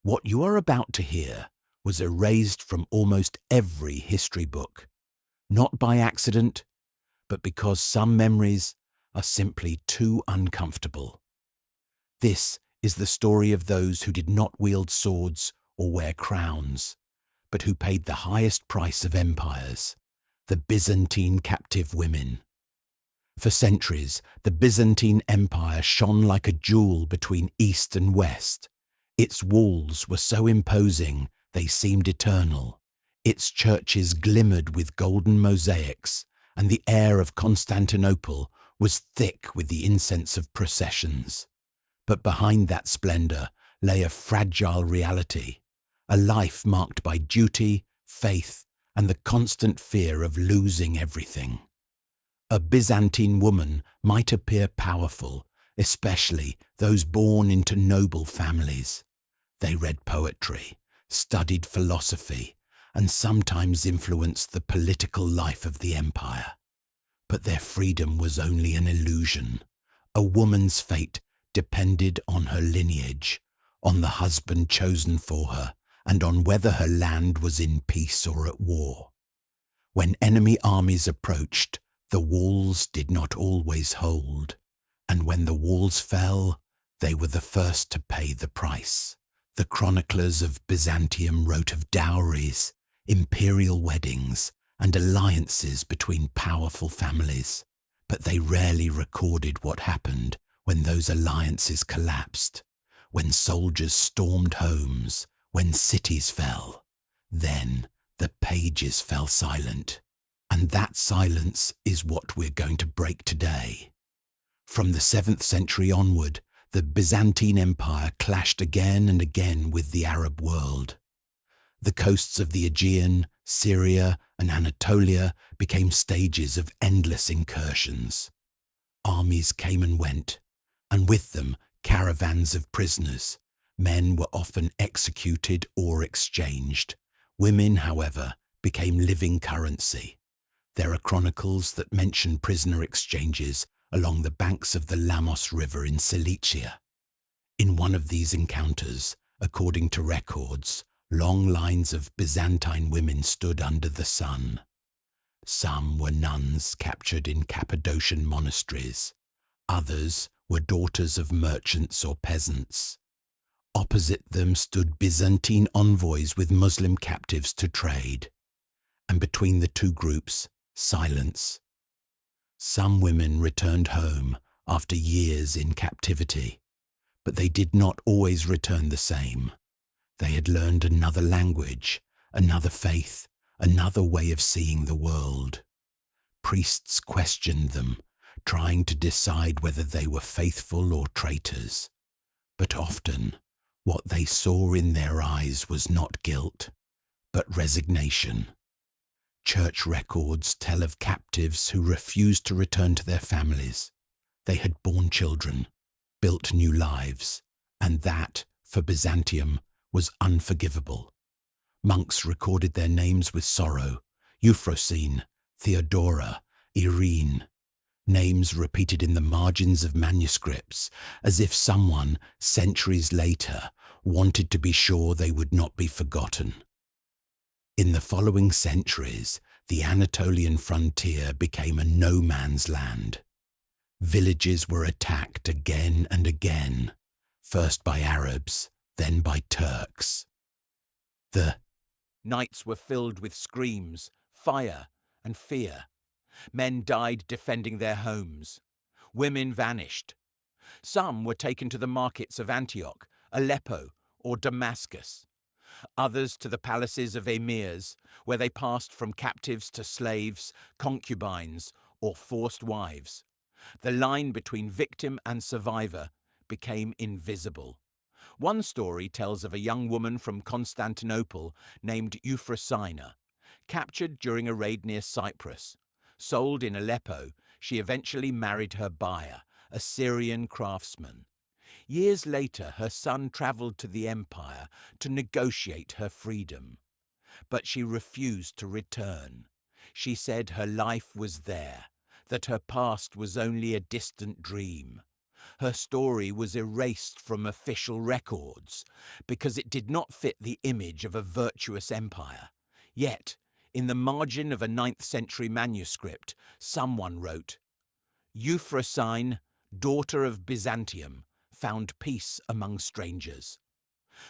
What you are about to hear was erased from almost every history book, not by accident, but because some memories are simply too uncomfortable. This is the story of those who did not wield swords or wear crowns, but who paid the highest price of empires, the Byzantine captive women. For centuries, the Byzantine Empire shone like a jewel between east and west. Its walls were so imposing they seemed eternal. Its churches glimmered with golden mosaics, and the air of Constantinople was thick with the incense of processions. But behind that splendor lay a fragile reality, a life marked by duty, faith, and the constant fear of losing everything. A Byzantine woman might appear powerful, especially those born into noble families. They read poetry, studied philosophy, and sometimes influenced the political life of the empire. But their freedom was only an illusion. A woman's fate depended on her lineage, on the husband chosen for her, and on whether her land was in peace or at war. When enemy armies approached, the walls did not always hold, and when the walls fell, they were the first to pay the price. The chroniclers of Byzantium wrote of dowries, imperial weddings, and alliances between powerful families, but they rarely recorded what happened when those alliances collapsed, when soldiers stormed homes, when cities fell. Then the pages fell silent. And that silence is what we're going to break today. From the 7th century onward, the Byzantine Empire clashed again and again with the Arab world. The coasts of the Aegean, Syria, and Anatolia became stages of endless incursions. Armies came and went, and with them caravans of prisoners. Men were often executed or exchanged. Women, however, became living currency. There are chronicles that mention prisoner exchanges along the banks of the Lamos River in Cilicia. In one of these encounters, according to records, long lines of Byzantine women stood under the sun. Some were nuns captured in Cappadocian monasteries. Others were daughters of merchants or peasants. Opposite them stood Byzantine envoys with Muslim captives to trade. And between the two groups, silence. Some women returned home after years in captivity, but they did not always return the same. They had learned another language, another faith, another way of seeing the world. Priests questioned them, trying to decide whether they were faithful or traitors. But often, what they saw in their eyes was not guilt, but resignation. Church records tell of captives who refused to return to their families. They had borne children, built new lives, and that, for Byzantium, was unforgivable. Monks recorded their names with sorrow: Euphrosyne, Theodora, Irene. Names repeated in the margins of manuscripts, as if someone, centuries later, wanted to be sure they would not be forgotten. In the following centuries, the Anatolian frontier became a no-man's land. Villages were attacked again and again, first by Arabs, then by Turks. The nights were filled with screams, fire, and fear. Men died defending their homes. Women vanished. Some were taken to the markets of Antioch, Aleppo, or Damascus. Others to the palaces of emirs, where they passed from captives to slaves, concubines, or forced wives. The line between victim and survivor became invisible. One story tells of a young woman from Constantinople named Euphrosyne, captured during a raid near Cyprus. Sold in Aleppo, she eventually married her buyer, a Syrian craftsman. Years later, her son traveled to the empire to negotiate her freedom. But she refused to return. She said her life was there, that her past was only a distant dream. Her story was erased from official records because it did not fit the image of a virtuous empire. Yet, in the margin of a 9th century manuscript, someone wrote, "Euphrosyne, daughter of Byzantium, found peace among strangers."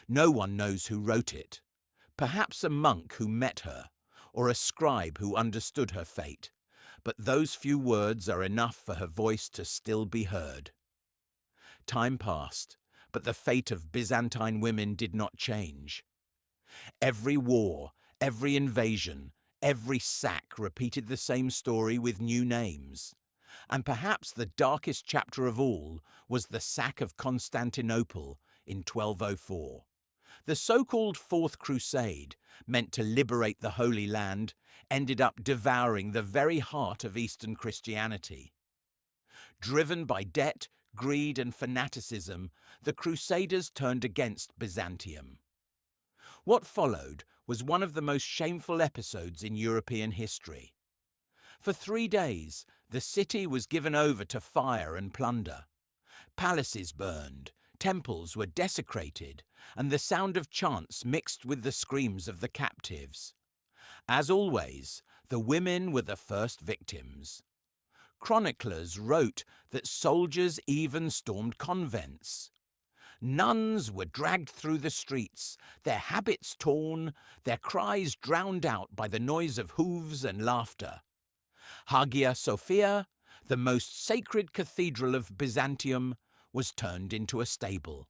No one knows who wrote it. Perhaps a monk who met her, or a scribe who understood her fate. But those few words are enough for her voice to still be heard. Time passed, but the fate of Byzantine women did not change. Every war, every invasion, every sack repeated the same story with new names. And perhaps the darkest chapter of all was the sack of Constantinople in 1204. The so-called Fourth Crusade, meant to liberate the Holy Land, ended up devouring the very heart of Eastern Christianity. Driven by debt, greed, and fanaticism, the Crusaders turned against Byzantium. What followed was one of the most shameful episodes in European history. For 3 days, the city was given over to fire and plunder. Palaces burned, temples were desecrated, and the sound of chants mixed with the screams of the captives. As always, the women were the first victims. Chroniclers wrote that soldiers even stormed convents. Nuns were dragged through the streets, their habits torn, their cries drowned out by the noise of hooves and laughter. Hagia Sophia, the most sacred cathedral of Byzantium, was turned into a stable.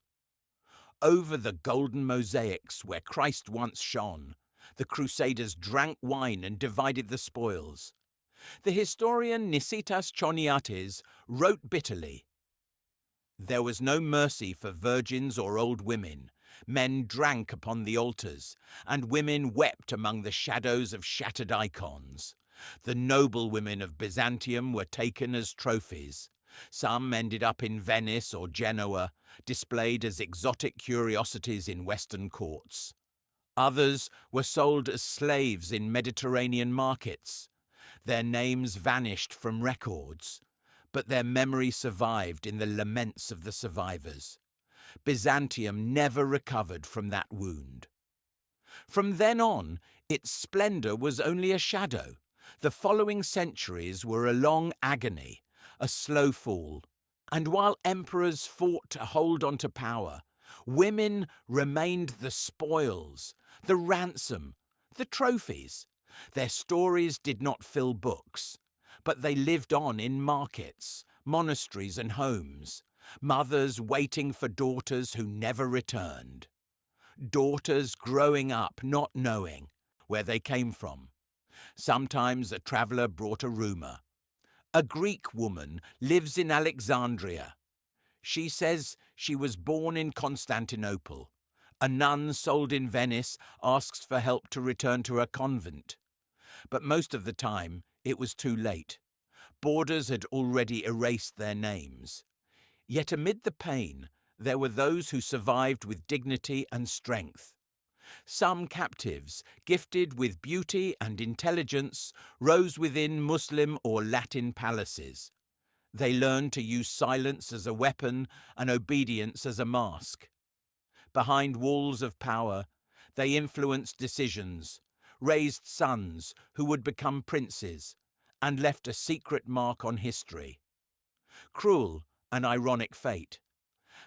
Over the golden mosaics where Christ once shone, the Crusaders drank wine and divided the spoils. The historian Nicetas Choniates wrote bitterly, "There was no mercy for virgins or old women. Men drank upon the altars, and women wept among the shadows of shattered icons. The noble women of Byzantium were taken as trophies. Some ended up in Venice or Genoa, displayed as exotic curiosities in Western courts. Others were sold as slaves in Mediterranean markets. Their names vanished from records, but their memory survived in the laments of the survivors. Byzantium never recovered from that wound. From then on, its splendor was only a shadow. The following centuries were a long agony, a slow fall, and while emperors fought to hold on to power, women remained the spoils, the ransom, the trophies. Their stories did not fill books, but they lived on in markets, monasteries, and homes, mothers waiting for daughters who never returned, daughters growing up not knowing where they came from. Sometimes a traveller brought a rumour. A Greek woman lives in Alexandria. She says she was born in Constantinople. A nun sold in Venice asks for help to return to her convent. But most of the time, it was too late. Borders had already erased their names. Yet amid the pain, there were those who survived with dignity and strength. Some captives, gifted with beauty and intelligence, rose within Muslim or Latin palaces. They learned to use silence as a weapon and obedience as a mask. Behind walls of power, they influenced decisions, raised sons who would become princes, and left a secret mark on history. Cruel and ironic fate.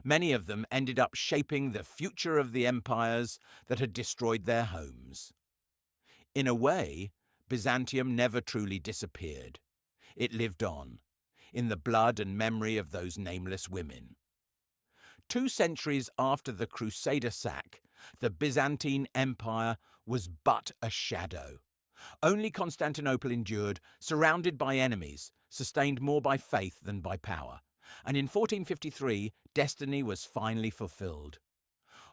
Many of them ended up shaping the future of the empires that had destroyed their homes. In a way, Byzantium never truly disappeared. It lived on, in the blood and memory of those nameless women. 2 centuries after the Crusader sack, the Byzantine Empire was but a shadow. Only Constantinople endured, surrounded by enemies, sustained more by faith than by power. And in 1453, destiny was finally fulfilled.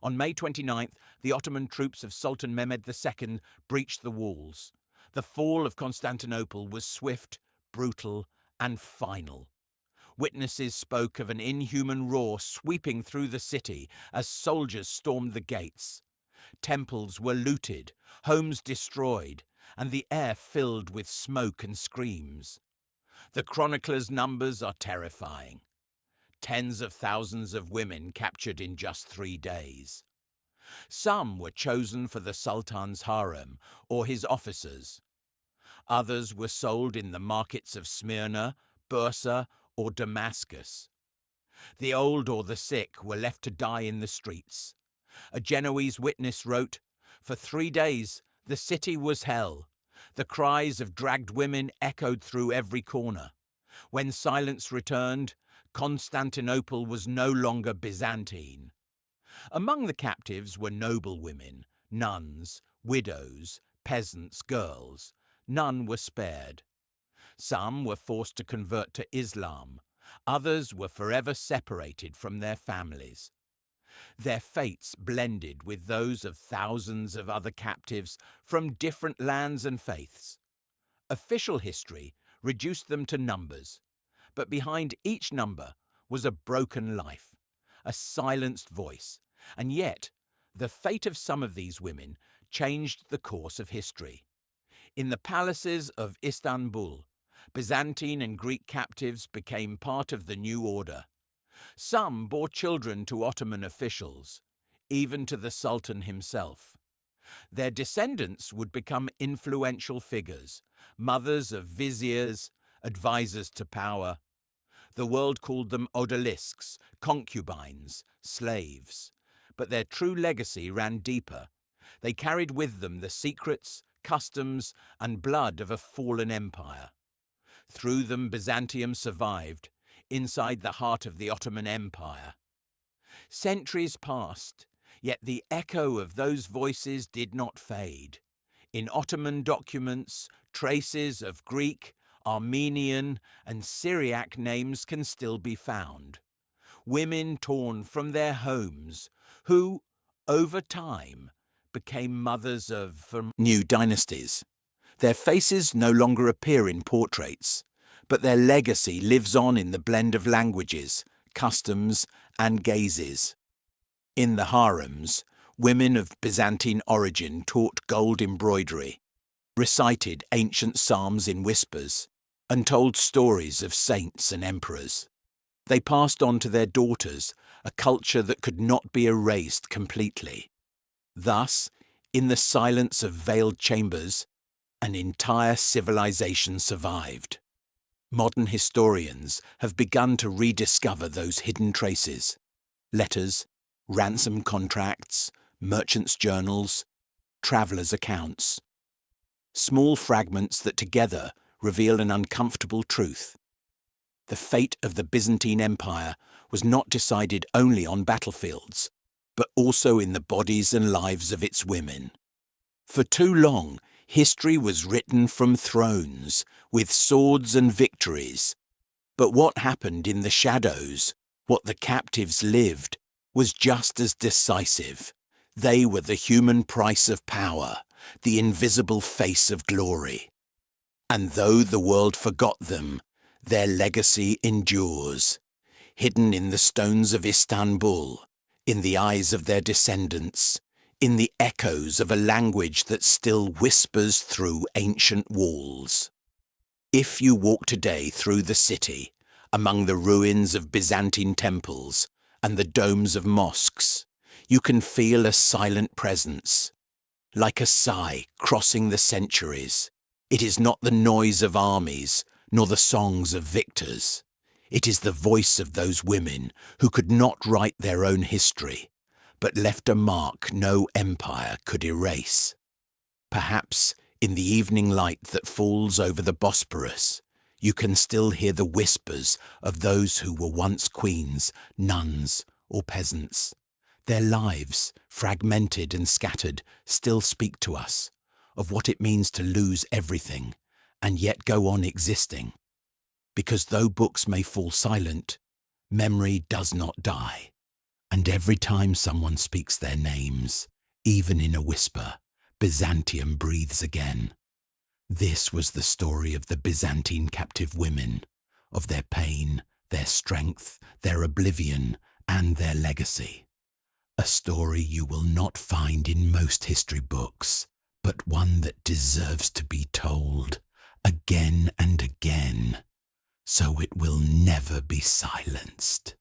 On May 29th, the Ottoman troops of Sultan Mehmed II breached the walls. The fall of Constantinople was swift, brutal, and final. Witnesses spoke of an inhuman roar sweeping through the city as soldiers stormed the gates. Temples were looted, homes destroyed, and the air filled with smoke and screams. The chroniclers' numbers are terrifying. tens of thousands of women captured in just 3 days. Some were chosen for the Sultan's harem or his officers. Others were sold in the markets of Smyrna, Bursa, or Damascus. The old or the sick were left to die in the streets. A Genoese witness wrote, "For 3 days the city was hell. The cries of dragged women echoed through every corner. When silence returned, Constantinople was no longer Byzantine." Among the captives were noble women, nuns, widows, peasants, girls. None were spared. Some were forced to convert to Islam. Others were forever separated from their families. Their fates blended with those of thousands of other captives from different lands and faiths. Official history reduced them to numbers, but behind each number was a broken life, a silenced voice, and yet the fate of some of these women changed the course of history. In the palaces of Istanbul, Byzantine and Greek captives became part of the new order. Some bore children to Ottoman officials, even to the Sultan himself. Their descendants would become influential figures, mothers of viziers, advisors to power. The world called them odalisques, concubines, slaves. But their true legacy ran deeper. They carried with them the secrets, customs, and blood of a fallen empire. Through them, Byzantium survived, inside the heart of the Ottoman Empire. Centuries passed, yet the echo of those voices did not fade. In Ottoman documents, traces of Greek, Armenian, and Syriac names can still be found. Women torn from their homes, who, over time, became mothers of new dynasties. Their faces no longer appear in portraits, but their legacy lives on in the blend of languages, customs, and gazes. In the harems, women of Byzantine origin taught gold embroidery, recited ancient psalms in whispers, and told stories of saints and emperors. They passed on to their daughters a culture that could not be erased completely. Thus, in the silence of veiled chambers, an entire civilization survived. Modern historians have begun to rediscover those hidden traces: letters, ransom contracts, merchants' journals, travelers' accounts. Small fragments that together reveal an uncomfortable truth. The fate of the Byzantine Empire was not decided only on battlefields, but also in the bodies and lives of its women. For too long, history was written from thrones, with swords and victories. But what happened in the shadows, what the captives lived, was just as decisive. They were the human price of power, the invisible face of glory. And though the world forgot them, their legacy endures, hidden in the stones of Istanbul, in the eyes of their descendants, in the echoes of a language that still whispers through ancient walls. If you walk today through the city, among the ruins of Byzantine temples and the domes of mosques, you can feel a silent presence, like a sigh crossing the centuries. It is not the noise of armies, nor the songs of victors. It is the voice of those women who could not write their own history, but left a mark no empire could erase. Perhaps in the evening light that falls over the Bosporus, you can still hear the whispers of those who were once queens, nuns, or peasants. Their lives, fragmented and scattered, still speak to us of what it means to lose everything and yet go on existing. Because though books may fall silent, memory does not die. And every time someone speaks their names, even in a whisper, Byzantium breathes again. This was the story of the Byzantine captive women, of their pain, their strength, their oblivion, and their legacy. A story you will not find in most history books, but one that deserves to be told again and again, so it will never be silenced.